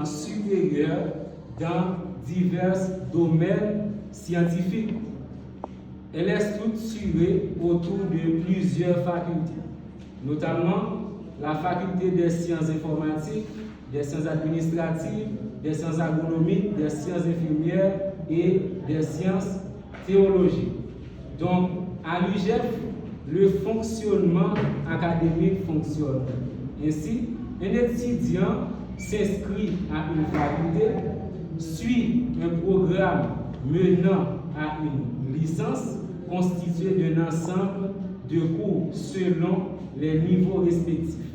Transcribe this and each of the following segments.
supérieur dans divers domaines scientifiques. Elle est structurée autour de plusieurs facultés, notamment la faculté des sciences informatiques, des sciences administratives, des sciences agronomiques, des sciences infirmières et des sciences théologiques. Donc, à l'UJF, le fonctionnement académique fonctionne. Ainsi, un étudiant s'inscrit à une faculté, suit un programme menant à une licence constitué d'un ensemble de cours selon les niveaux respectifs.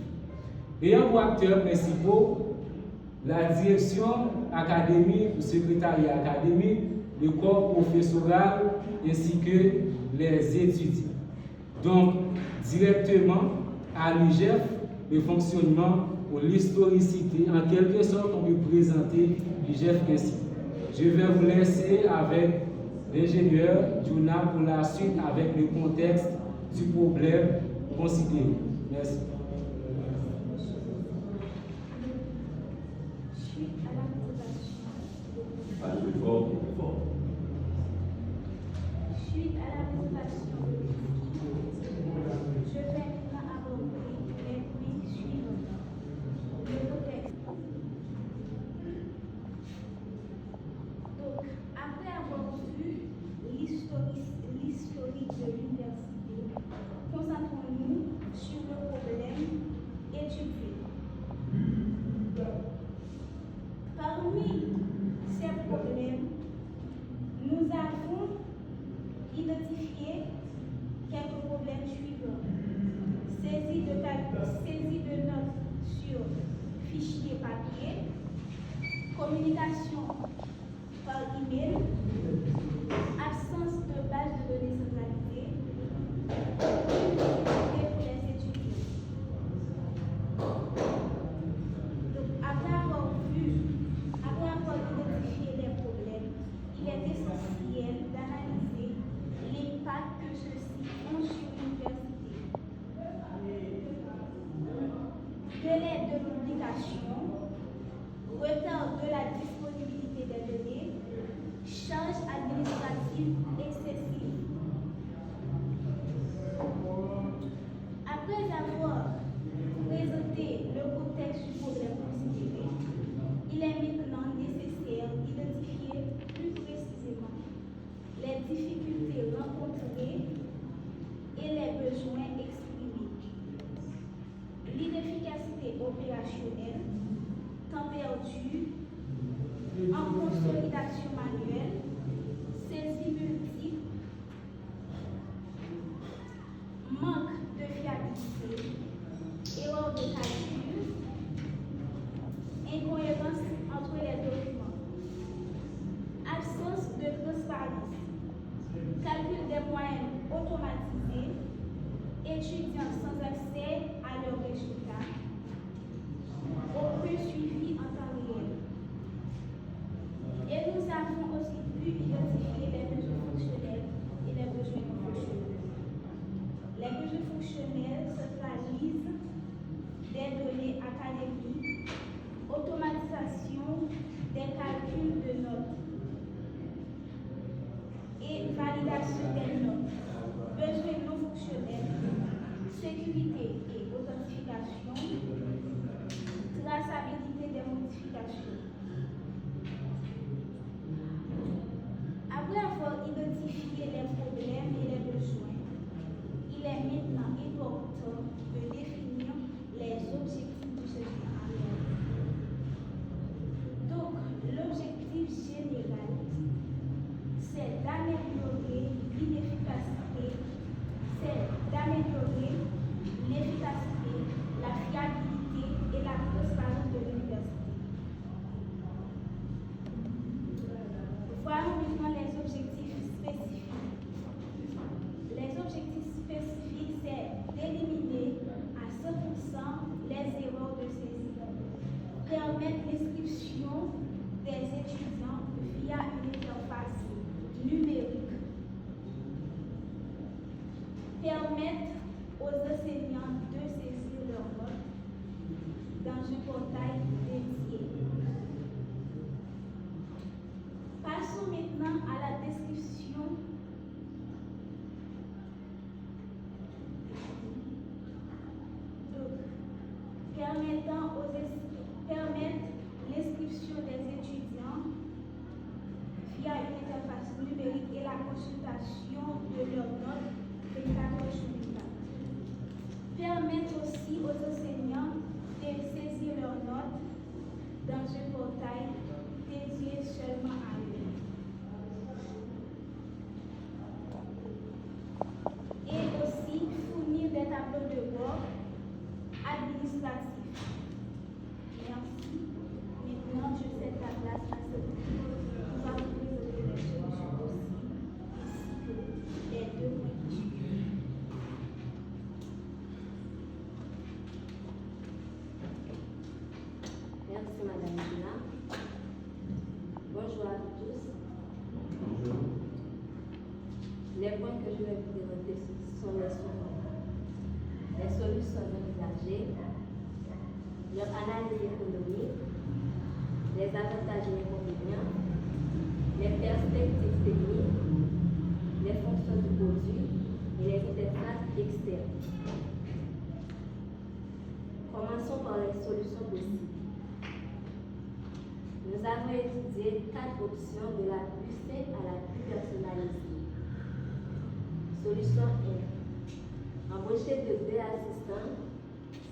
Ayant pour acteurs principaux la direction académique, le secrétariat académique, le corps professoral ainsi que les étudiants. Donc, directement à l'UJF, le fonctionnement ou l'historicité, en quelque sorte, on peut présenter l'UJF ainsi. Je vais vous laisser avec l'ingénieur Juna pour la suite avec le contexte du problème considéré. Merci. Suite à la présentation, je vais maintenant aborder les points suivants. Le contexte. Donc, après avoir vu l'historique de l'université, concentrons-nous sur le problème étudié. Parmi ces problèmes, nous avons identifié quelques problèmes suivants. Saisie de notes sur fichier papier, communication par email, absence de base de données centralisée, pour les étudiants. Donc, après avoir identifié les problèmes, il est essentiel d'analyser l'impact que ceux-ci ont sur l'université. Délai de publication, retard de la disponibilité des données, charges administratives excessives. Après avoir présenté le contexte du problème considéré, il est maintenant nécessaire d'identifier plus précisément les difficultés rencontrées et les besoins exprimés. L'inefficacité opérationnelle, temps perdu, en consolidation manuelle, saisie multiple, manque de fiabilité, erreur de calcul, incohérence entre les documents, absence de transparence, calcul des moyennes automatisés, étudiants sans accès à leurs résultats, aucun suivi en temps réel. Et nous avons aussi pu identifier les besoins fonctionnels et les besoins non fonctionnels. Les besoins fonctionnels centralisent des données académiques, automatisation des calculs de notes et validation des notes, besoins non fonctionnels, sécurité et authentification, traçabilité des modifications. Après avoir identifié les problèmes et les besoins, il est maintenant important de définir les objectifs de ce travail. Donc, l'objectif général, c'est d'améliorer l'efficacité, la fiabilité et la transparence de l'université. Voyons maintenant les objectifs spécifiques. Les objectifs spécifiques, c'est d'éliminer à 100% les erreurs de saisie, permettre l'inscription des étudiants via une interface numérique, permettre aux enseignants de saisir leurs notes dans un portail dédié, consultation de leurs notes 24 sur 24. Permettre aussi aux enseignants de saisir leurs notes dans un portail dédié seulement à eux. Et aussi fournir des tableaux de bord administratifs. Merci. Maintenant, je cède la place à celui qui va vous présenter les solutions possibles ainsi que les 2 points de suivi. Merci Madame Gina. Bonjour à vous tous. Les points que je vais vous présenter sont les suivants. Les solutions envisagées, leur analyse économique, les avantages et inconvénients, les perspectives techniques, les fonctions du produit et les interfaces externes. Commençons par les solutions possibles. Nous avons étudié 4 options de la plus simple à la plus personnalisée. Solution 1. Embaucher de 2 assistants,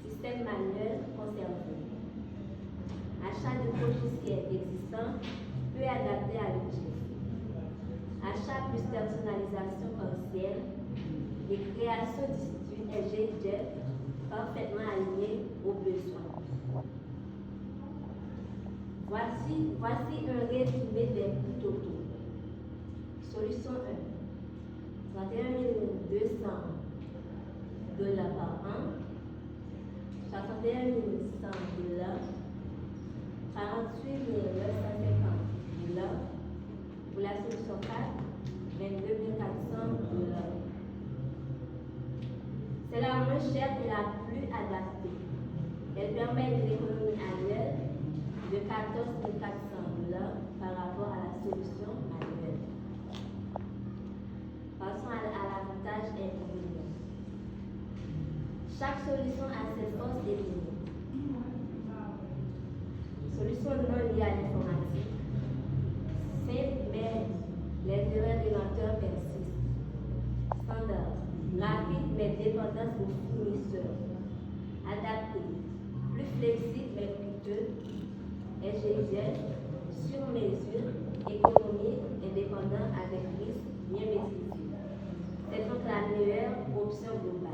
système manuel conservé. Achat de logiciels existants, peu adapté à l'objet. Achat plus personnalisation ancienne et création d'instituts SGJEF parfaitement alignés aux besoins. Voici un résumé des coûts totaux. Solution 1. 31 200 $ par an, 61 100 $, 48 950 $. Pour la solution 4, 22 400 $. C'est la moins chère et la plus adaptée. Elle permet une économie annuelle de 14 400 $ par rapport à la solution manuelle. Passons à l'avantage et inconvénient. Chaque solution a ses forces et limites. Solution non liée à l'informatique. Simple, mais les erreurs de lenteur persistent. Standard. Rapide, mais dépendance au fournisseur. Adapté. Plus flexible, mais coûteux. SGJEF, sur mesure, économique, indépendant avec risque bien maîtrisé. C'est donc la meilleure option globale.